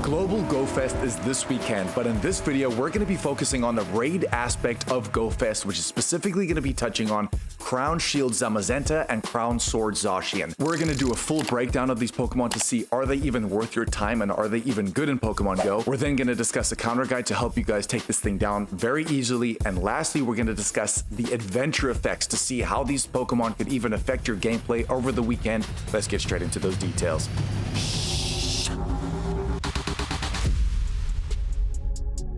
Global Go Fest is this weekend, but in this video, we're going to be focusing on the raid aspect of Go Fest, which is specifically going to be touching on Crowned Zamazenta and Crowned SwordnZacian. We're going to do a full breakdown of these Pokemon to see, are they even worth your time and are they even good in Pokemon Go? We're then going to discuss a counter guide to help you guys take this thing down very easily. And lastly, we're going to discuss the adventure effects to see how these Pokemon could even affect your gameplay over the weekend. Let's get straight into those details.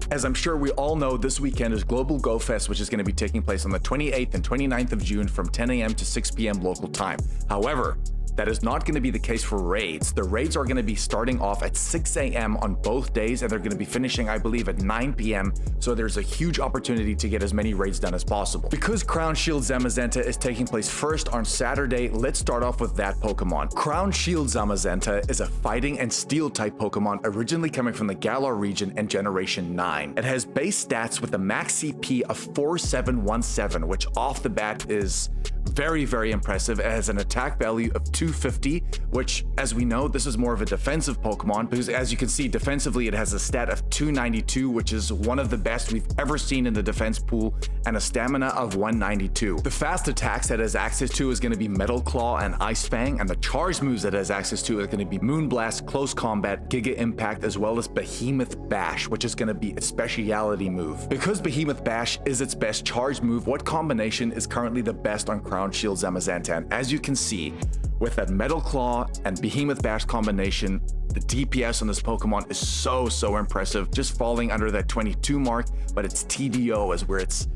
As I'm sure we all know, this weekend is Global Go Fest, which is going to be taking place on the 28th and 29th of June from 10 a.m. to 6 p.m. local time. However, that is not going to be the case for raids. The raids are going to be starting off at 6 a.m. on both days, and they're going to be finishing, I believe, at 9 p.m. So there's a huge opportunity to get as many raids done as possible. Because Crowned Zamazenta is taking place first on Saturday, let's start off with that Pokemon. Crowned Zamazenta is a fighting and steel type Pokemon originally coming from the Galar region and Generation 9. It has base stats with a max CP of 4717, which off the bat is very, very impressive. It has an attack value of 250, which, as we know, this is more of a defensive Pokemon because, as you can see, defensively it has a stat of 292, which is one of the best we've ever seen in the defense pool, and a stamina of 192. The fast attacks that it has access to is going to be Metal Claw and Ice Fang, and the charge moves that it has access to are going to be Moonblast, Close Combat, Giga Impact, as well as Behemoth Bash, which is going to be its speciality move. Because Behemoth Bash is its best charge move, what combination is currently the best on Crowned Zamazenta? And as you can see, with that Metal Claw and Behemoth Bash combination, the DPS on this Pokemon is so impressive, just falling under that 22 mark, but its TDO is where it's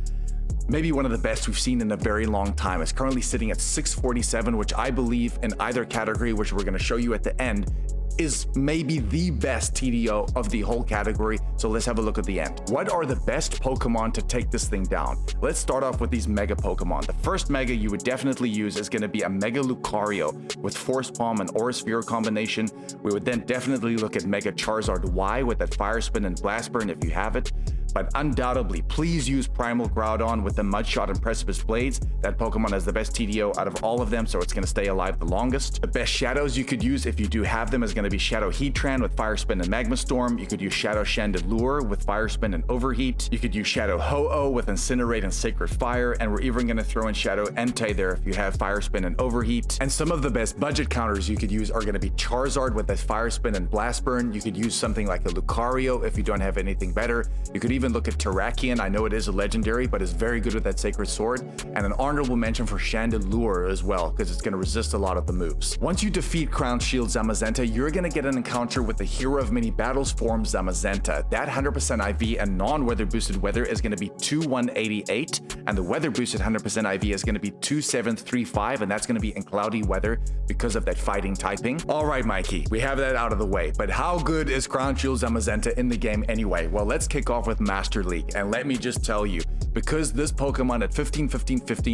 maybe one of the best we've seen in a very long time. It's currently sitting at 647, which I believe in either category, which we're going to show you at the end, is maybe the best TDO of the whole category. So let's have a look at the end. What are the best Pokemon to take this thing down? Let's start off with these Mega Pokemon. The first Mega you would definitely use is going to be a Mega Lucario with Force Palm and Aura Sphere combination. We would then definitely look at Mega Charizard Y with that Fire Spin and Blast Burn if you have it. But undoubtedly, please use Primal Groudon with the Mudshot and Precipice Blades. That Pokemon has the best TDO out of all of them, so it's going to stay alive the longest. The best Shadows you could use if you do have them is going to be Shadow Heatran with Fire Spin and Magma Storm. You could use Shadow Chandelure with Fire Spin and Overheat. You could use Shadow Ho-Oh with Incinerate and Sacred Fire, and we're even going to throw in Shadow Entei there if you have Fire Spin and Overheat. And some of the best budget counters you could use are going to be Charizard with that Fire Spin and Blast Burn. You could use something like a Lucario if you don't have anything better. You could even look at Terrakion. I know it is a legendary, but is very good with that Sacred Sword. And an honorable mention for Chandelure as well, because it's going to resist a lot of the moves. Once you defeat Crowned Zamazenta, you're going to get an encounter with the hero of many battles form Zamazenta. That 100% IV and non-weather boosted weather is going to be 2188, and the weather boosted 100% IV is going to be 2735, and that's going to be in cloudy weather because of that fighting typing. All right, Mikey, we have that out of the way, but how good is Crowned Zamazenta in the game anyway? Well, let's kick off with Master League, and let me just tell you, because this Pokemon at 15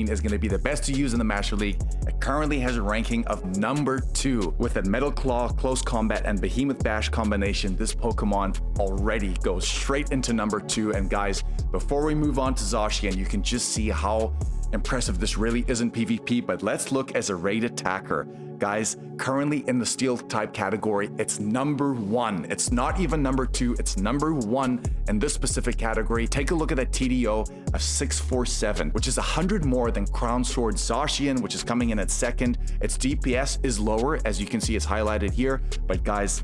is going to be the best to use in the Master League, it currently has a ranking of number 2 with a Metal Claw, Close Combat, and Behemoth Bash combination. This Pokemon already goes straight into number 2. And guys, before we move on to Zacian, you can just see how impressive this really is in PvP, but let's look as a raid attacker. Guys, currently in the steel type category, it's number 1. It's not even number 2, it's number 1 in this specific category. Take a look at that TDO of 647, which is 100 more than Crowned SwordnZacian, which is coming in at second. Its DPS is lower, as you can see, it's highlighted here, but guys,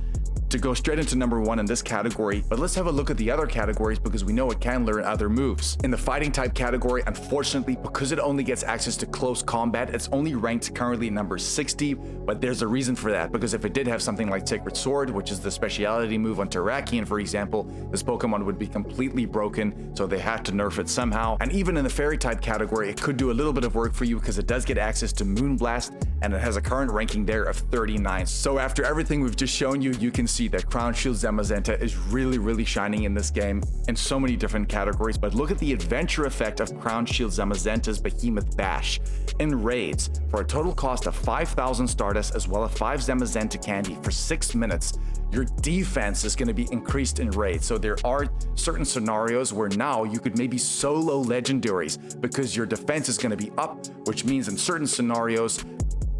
to go straight into number 1 in this category. But let's have a look at the other categories, because we know it can learn other moves. In the fighting type category, unfortunately, because it only gets access to Close Combat, it's only ranked currently number 60, but there's a reason for that, because if it did have something like Sacred Sword, which is the speciality move on Terrakion, for example, this Pokemon would be completely broken, so they had to nerf it somehow. And even in the fairy type category, it could do a little bit of work for you because it does get access to Moonblast, and it has a current ranking there of 39. So after everything we've just shown you, you can see that Crowned Zamazenta is really shining in this game in so many different categories. But look at the adventure effect of Crowned Zamazenta's Behemoth Bash. In raids, for a total cost of 5,000 Stardust as well as 5 Zamazenta candy for 6 minutes, your defense is going to be increased in raids. So there are certain scenarios where now you could maybe solo legendaries because your defense is going to be up, which means in certain scenarios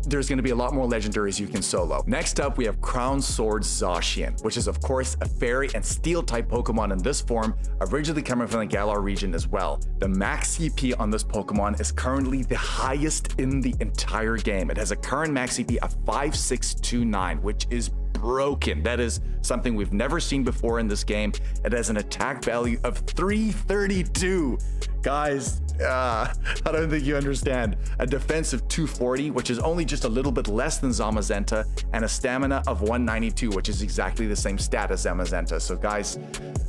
there's going to be a lot more legendaries you can solo. Next up, we have Crowned SwordnZacian, which is of course a fairy and steel type Pokemon in this form, originally coming from the Galar region as well. The max CP on this Pokemon is currently the highest in the entire game. It has a current max CP of 5629, which is broken. That is something we've never seen before in this game. It has an attack value of 332. Guys, I don't think you understand. A defense of 240, which is only just a little bit less than Zamazenta, and a stamina of 192, which is exactly the same stat as Zamazenta. So guys,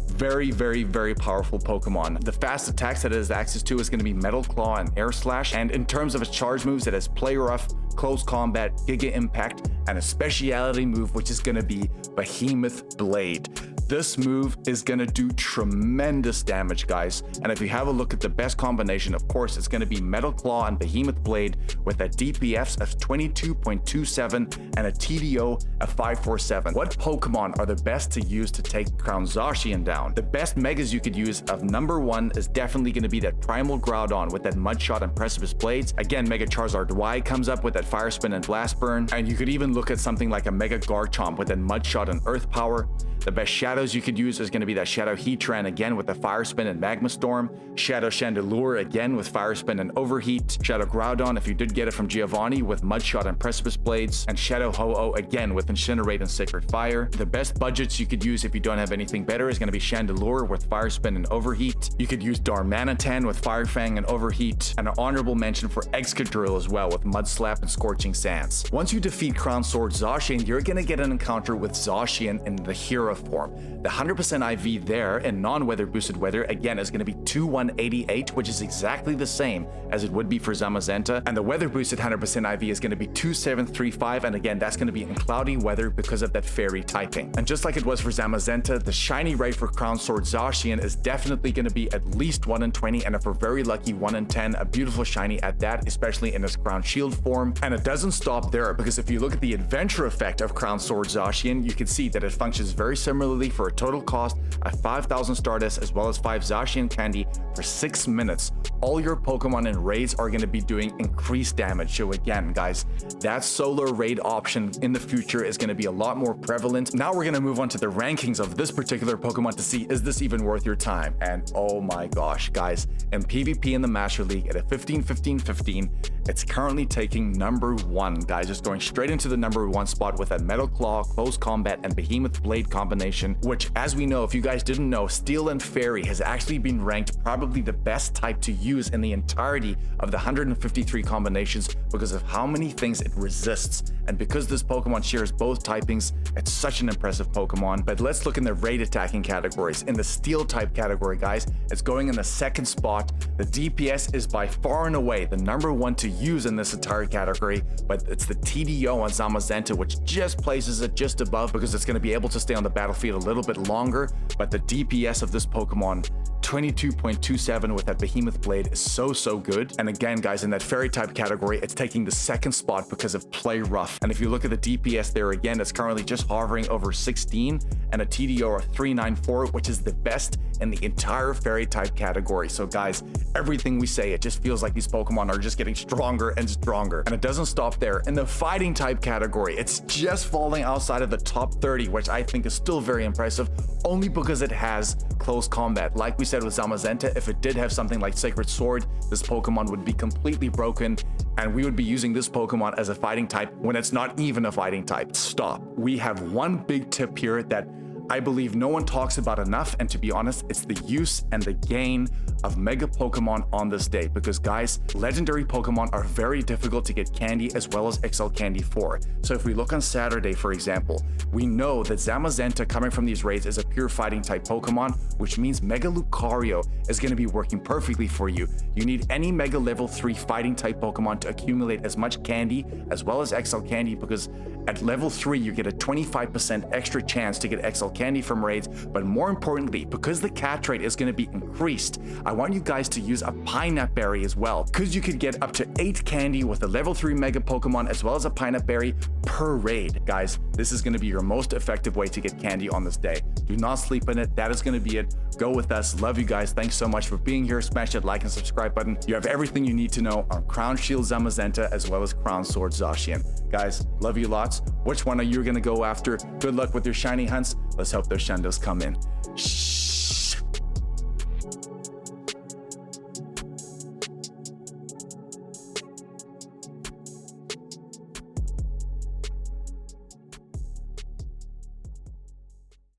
very, very, very powerful Pokemon. The fast attacks that it has access to is going to be Metal Claw and Air Slash. And in terms of its charge moves, it has Play Rough, Close Combat, Giga Impact, and a speciality move, which is going to be Behemoth Blade. This move is going to do tremendous damage, guys. And if you have a look at the best combination, of course, it's going to be Metal Claw and Behemoth Blade with a DPS of 22.27 and a TDO of 547. What Pokemon are the best to use to take Crowned Zacian down? The best megas you could use of number one is definitely going to be that Primal Groudon with that Mud Shot and Precipice Blades. Again, Mega Charizard Y comes up with that Fire Spin and Blast Burn. And you could even look at something like a Mega Garchomp with that Mud Shot and Earth Power. The best shadows you could use is going to be that Shadow Heatran again with the Fire Spin and Magma Storm, Shadow Chandelure again with Fire Spin and Overheat, Shadow Groudon if you did get it from Giovanni with Mud Shot and Precipice Blades, and Shadow Ho-Oh again with Incinerate and Sacred Fire. The best budgets you could use if you don't have anything better is going to be Chandelure with Fire Spin and Overheat. You could use Darmanitan with Fire Fang and Overheat, and an honorable mention for Excadrill as well with Mud Slap and Scorching Sands. Once you defeat Crowned SwordnZacian, you're going to get an encounter with Zacian in the Hero form. The 100% IV there in non-weather boosted weather again is going to be 2188, which is exactly the same as it would be for Zamazenta, and the weather boosted 100% IV is going to be 2735, and again that's going to be in cloudy weather because of that fairy typing. And just like it was for Zamazenta, the shiny rate for Crowned SwordnZacian is definitely going to be at least 1 in 20, and if we're very lucky 1 in 10, a beautiful shiny at that, especially in its Crown Shield form. And it doesn't stop there, because if you look at the adventure effect of Crowned SwordnZacian, you can see that it functions very similarly for a total cost of 5,000 Stardust as well as 5 Zacian candy for 6 minutes. All your Pokemon in raids are going to be doing increased damage. So again, guys, that solo raid option in the future is going to be a lot more prevalent. Now we're going to move on to the rankings of this particular Pokemon to see, is this even worth your time? And oh my gosh, guys, in PvP in the Master League at a 15-15-15, it's currently taking number 1, guys. Just going straight into the number 1 spot with that Metal Claw, Close Combat, and Behemoth Blade combination, which, as we know, if you guys didn't know, Steel and Fairy has actually been ranked probably the best type to use in the entirety of the 153 combinations because of how many things it resists. And because this Pokemon shares both typings, it's such an impressive Pokemon. But let's look in the raid attacking categories. In the Steel type category, guys, it's going in the 2nd spot. The DPS is by far and away the number 1 to use in this entire category, but it's the TDO on Zamazenta which just places it just above because it's going to be able to stay on the battlefield a little bit longer. But the DPS of this Pokemon, 22.27 with that Behemoth Blade, is so good. And again, guys, in that Fairy type category, it's taking the 2nd spot because of Play Rough. And if you look at the DPS there again, it's currently just hovering over 16 and a TDO of 394, which is the best in the entire Fairy type category. So guys, everything we say, it just feels like these Pokemon are just getting stronger and stronger. And it doesn't stop there. In the Fighting type category, it's just falling outside of the top 30, which I think is still very impressive, only because it has Close Combat. Like we said with Zamazenta, if it did have something like Sacred Sword, this Pokemon would be completely broken, and we would be using this Pokemon as a fighting type when it's not even a fighting type. Stop. We have one big tip here that I believe no one talks about enough, and to be honest, it's the use and the gain of Mega Pokemon on this day, because guys, legendary Pokemon are very difficult to get candy as well as XL candy for. So if we look on Saturday, for example, we know that Zamazenta coming from these raids is a pure fighting type Pokemon, which means Mega Lucario is going to be working perfectly for you. You need any Mega level 3 fighting type Pokemon to accumulate as much candy as well as XL candy, because at level 3 you get a 25% extra chance to get XL candy from raids, but more importantly, because the catch rate is going to be increased, I want you guys to use a pineapple berry as well, because you could get up to 8 candy with a level 3 mega Pokemon as well as a pineapple berry per raid. Guys, this is going to be your most effective way to get candy on this day. Do not sleep in it. That is going to be it. Go with us. Love you guys. Thanks so much for being here. Smash that like and subscribe button. You have everything you need to know on Crown Shield Zamazenta as well as Crown Sword Zacian. Guys, love you lots. Which one are you going to go after? Good luck with your shiny hunts. Let's hope those shendos come in.